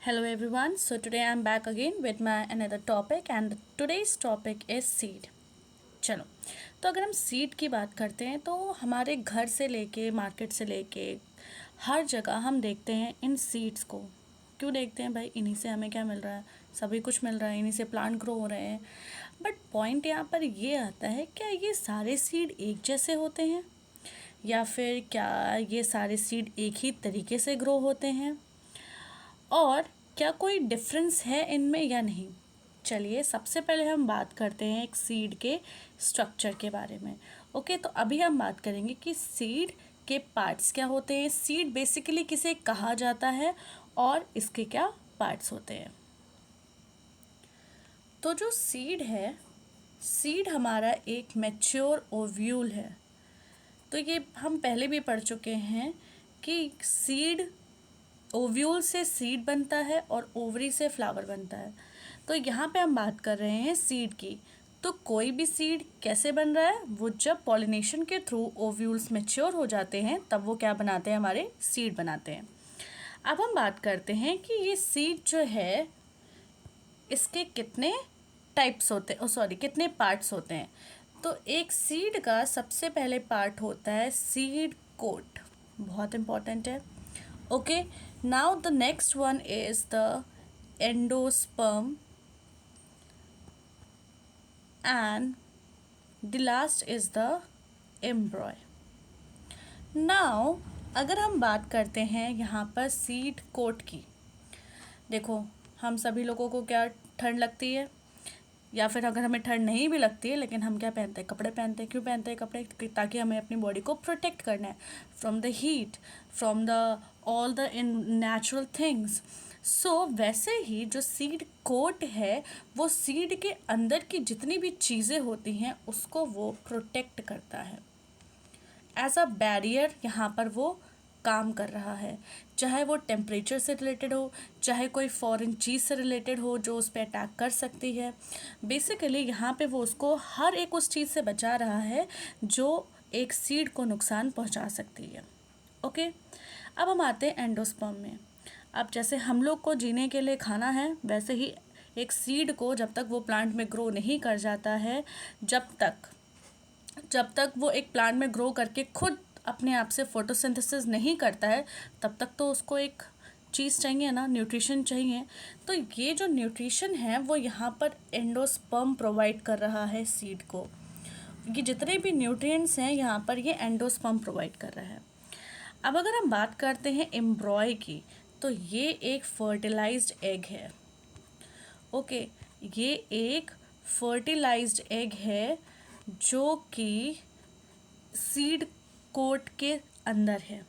Hello everyone. So today I'm back again with my another topic and today's topic is seed. चलो, तो अगर हम seed की बात करते हैं तो हमारे घर से लेके मार्केट से लेके हर जगह हम देखते हैं इन सीड्स को। क्यों देखते हैं भाई? इन्हीं से हमें क्या मिल रहा है? सभी कुछ मिल रहा है, इन्हीं से प्लांट ग्रो हो रहे हैं। बट पॉइंट यहाँ पर ये आता है, क्या ये सारे सीड एक जैसे होते हैं या फिर क्या ये सारे सीड एक ही तरीके से ग्रो होते हैं और क्या कोई डिफरेंस है इनमें या नहीं? चलिए सबसे पहले हम बात करते हैं एक सीड के स्ट्रक्चर के बारे में। ओके, तो अभी हम बात करेंगे कि सीड के पार्ट्स क्या होते हैं, सीड बेसिकली किसे कहा जाता है और इसके क्या पार्ट्स होते हैं। तो जो सीड है, सीड हमारा एक मैच्योर ओव्यूल है। तो ये हम पहले भी पढ़ चुके हैं कि सीड ओव्यूल से सीड बनता है और ओवरी से फ्लावर बनता है। तो यहाँ पे हम बात कर रहे हैं सीड की। तो कोई भी सीड कैसे बन रहा है? वो जब पॉलिनेशन के थ्रू ओव्यूल्स मैच्योर हो जाते हैं तब वो क्या बनाते हैं? हमारे सीड बनाते हैं। अब हम बात करते हैं कि ये सीड जो है इसके कितने टाइप्स होते हैं, कितने पार्ट्स होते हैं। तो एक सीड का सबसे पहले पार्ट होता है सीड कोट, बहुत इम्पॉर्टेंट है। Okay, now the next one is the endosperm and the last is the embryo. Now अगर हम बात करते हैं यहाँ पर सीड कोट की, देखो हम सभी लोगों को क्या ठंड लगती है, या फिर अगर हमें ठंड नहीं भी लगती है लेकिन हम क्या पहनते हैं? कपड़े पहनते हैं। क्यों पहनते हैं कपड़े? ताकि हमें अपनी बॉडी को प्रोटेक्ट करना है from the heat, from the all the in natural things. So वैसे ही जो सीड कोट है वो सीड के अंदर की जितनी भी चीज़ें होती हैं उसको वो प्रोटेक्ट करता है। एज अ बैरियर यहाँ पर वो काम कर रहा है, चाहे वो टेम्परेचर से रिलेटेड हो, चाहे कोई फॉरेन चीज़ से रिलेटेड हो जो उस पर अटैक कर सकती है। बेसिकली यहाँ पे वो उसको हर एक उस चीज़ से बचा रहा है जो एक सीड को नुकसान पहुँचा सकती है। ओके, अब हम आते हैं एंडोस्पर्म में। अब जैसे हम लोग को जीने के लिए खाना है, वैसे ही एक सीड को जब तक वो प्लांट में ग्रो नहीं कर जाता है, जब तक वो एक प्लांट में ग्रो करके खुद अपने आप से फोटोसिंथेसिस नहीं करता है, तब तक तो उसको एक चीज़ चाहिए ना, न्यूट्रिशन चाहिए। तो ये जो न्यूट्रिशन है वो यहाँ पर एंडोस्पर्म प्रोवाइड कर रहा है सीड को। ये जितने भी न्यूट्रिएंट्स हैं यहाँ पर ये एंडोस्पर्म प्रोवाइड कर रहा है। अब अगर हम बात करते हैं एम्ब्रॉय की, तो ये एक फर्टिलाइज्ड एग है। ओके, ये एक फर्टिलाइज्ड एग है जो कि सीड कोट के अंदर है।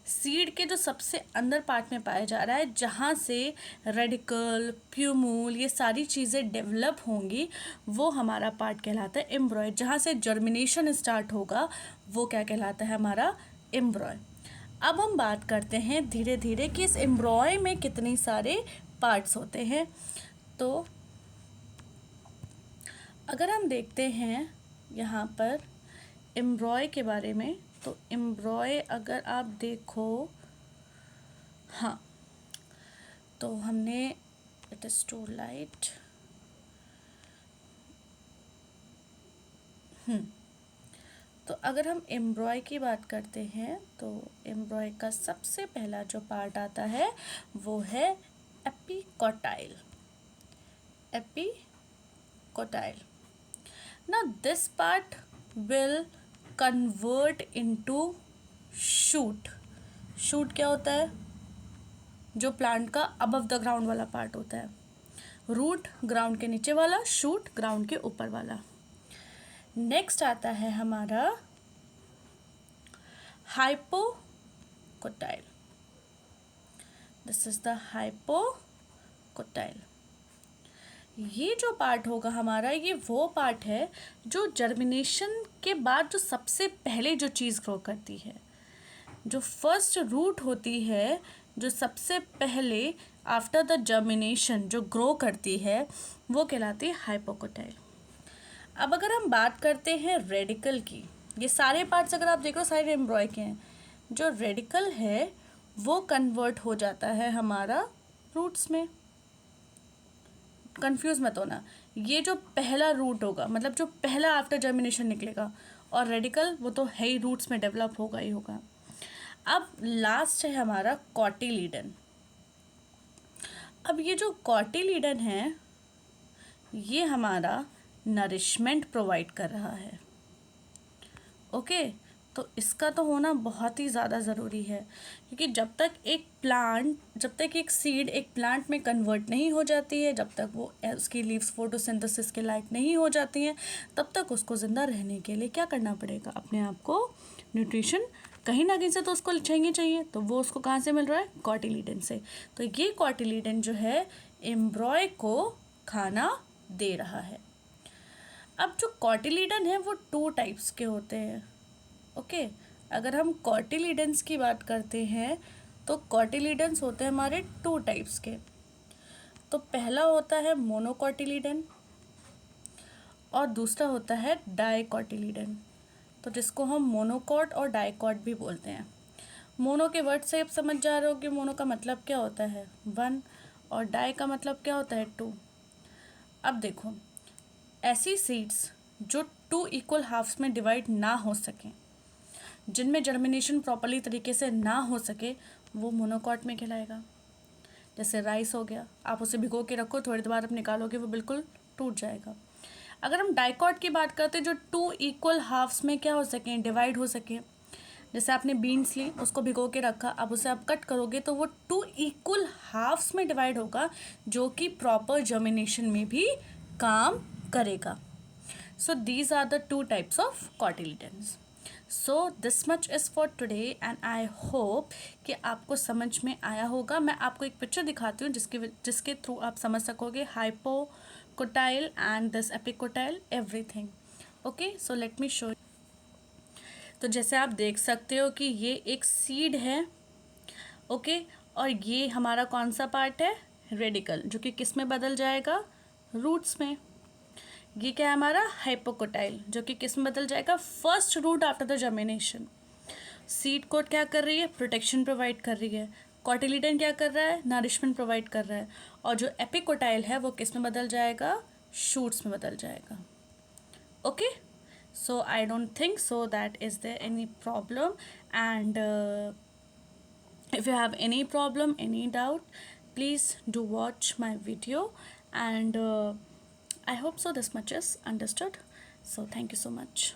सीड के जो सबसे अंदर पार्ट में पाया जा रहा है, जहाँ से रेडिकल, प्यूमूल, ये सारी चीज़ें डेवलप होंगी, वो हमारा पार्ट कहलाता है एम्ब्रॉय। जहाँ से जर्मिनेशन स्टार्ट होगा वो क्या कहलाता है? हमारा एम्ब्रॉय। अब हम बात करते हैं धीरे धीरे कि इस एम्ब्रॉय में कितने सारे पार्ट्स होते हैं। तो अगर हम देखते हैं यहाँ पर एम्ब्रॉय के बारे में, तो एम्ब्रॉय अगर आप देखो, हाँ, तो हमने इट इज़ टू लाइट, तो अगर हम एम्ब्रॉय की बात करते हैं तो एम्ब्रॉय का सबसे पहला जो पार्ट आता है वो है epicotyl. Epicotyl. Now this part will convert into shoot. Shoot क्या होता है? जो प्लांट का अबव द ग्राउंड वाला पार्ट होता है। रूट ग्राउंड के नीचे वाला, शूट ग्राउंड के ऊपर वाला। नेक्स्ट आता है हमारा hypocotyl. This is the hypocotyl. ये जो पार्ट होगा हमारा, ये वो पार्ट है जो जर्मिनेशन के बाद जो सबसे पहले जो चीज़ ग्रो करती है, जो फर्स्ट रूट होती है, जो सबसे पहले आफ्टर द जर्मिनेशन जो ग्रो करती है, वो कहलाती है हाइपोकोटाइल। अब अगर हम बात करते हैं रेडिकल की, ये सारे पार्ट्स अगर आप देखो सारे एम्ब्रॉय के हैं। जो रेडिकल है वो कन्वर्ट हो जाता है हमारा रूट्स में। कंफ्यूज मत होना, ये जो पहला रूट होगा मतलब जो पहला आफ्टर जर्मिनेशन निकलेगा, और रेडिकल वो तो है ही, रूट्स में डेवलप होगा ही होगा। अब लास्ट है हमारा कॉटिलीडन। अब ये जो कॉटिलीडन है ये हमारा नरिशमेंट प्रोवाइड कर रहा है। ओके, तो इसका तो होना बहुत ही ज़्यादा ज़रूरी है, क्योंकि जब तक एक सीड एक प्लांट में कन्वर्ट नहीं हो जाती है, जब तक वो उसकी लीव्स फोटोसिंथेसिस के लायक नहीं हो जाती हैं, तब तक उसको ज़िंदा रहने के लिए क्या करना पड़ेगा, अपने आप को न्यूट्रिशन कहीं ना कहीं से तो उसको चाहिए। तो वो उसको कहाँ से मिल रहा है, कॉटिलीडन से। तो ये कॉटिलीडन जो है एम्ब्रॉय को खाना दे रहा है। अब जो कॉटिलीडन है वो 2 टाइप्स के होते हैं। ओके, अगर हम कॉटिलीडन्स की बात करते हैं तो कॉटिलीडन्स होते हैं हमारे 2 टाइप्स के। तो पहला होता है मोनोकॉटिलीडन और दूसरा होता है डाइकॉटिलीडन। तो जिसको हम मोनोकॉट और डाइकॉट भी बोलते हैं। मोनो के वर्ड से आप समझ जा रहे हो कि मोनो का मतलब क्या होता है 1 और डाई का मतलब क्या होता है 2। अब देखो, ऐसी सीड्स जो 2 इक्वल हाफ्स में डिवाइड ना हो सकें, जिनमें जर्मिनेशन प्रॉपरली तरीके से ना हो सके, वो मोनोकॉट में कहलाएगा। जैसे राइस हो गया, आप उसे भिगो के रखो, थोड़ी देर बाद आप निकालोगे वो बिल्कुल टूट जाएगा। अगर हम डाइकॉट की बात करते हैं जो 2 इक्वल हाफ्स में क्या हो सकें, डिवाइड हो सके, जैसे आपने बीन्स ली, उसको भिगो के रखा, अब उसे आप कट करोगे तो वो 2 इक्वल हाफ्स में डिवाइड होगा, जो कि प्रॉपर जर्मिनेशन में भी काम करेगा। So these are the 2 types of cotyledons. So this much is for today and I hope कि आपको समझ में आया होगा। मैं आपको एक पिक्चर दिखाती हूँ जिसके थ्रू आप समझ सकोगे hypocotyl and this epicotyl everything. Okay, so let me show. तो जैसे आप देख सकते हो कि ये एक सीड है। ओके, और ये हमारा कौन सा पार्ट है, रेडिकल, जो कि किस में बदल जाएगा, रूट्स में। ये क्या है हमारा हाइपोकोटाइल, जो कि किस में बदल जाएगा, first root after the germination. Seed coat क्या कर रही है, प्रोटेक्शन प्रोवाइड कर रही है। कॉटिलीडन क्या कर रहा है, नरिशमेंट प्रोवाइड कर रहा है। और जो एपिकोटाइल है वो किस में बदल जाएगा, शूट्स में बदल जाएगा। Okay, so I don't think so that is there any problem, and if you have any problem, any doubt, please do watch my video, and I hope so this much is understood. So thank you so much.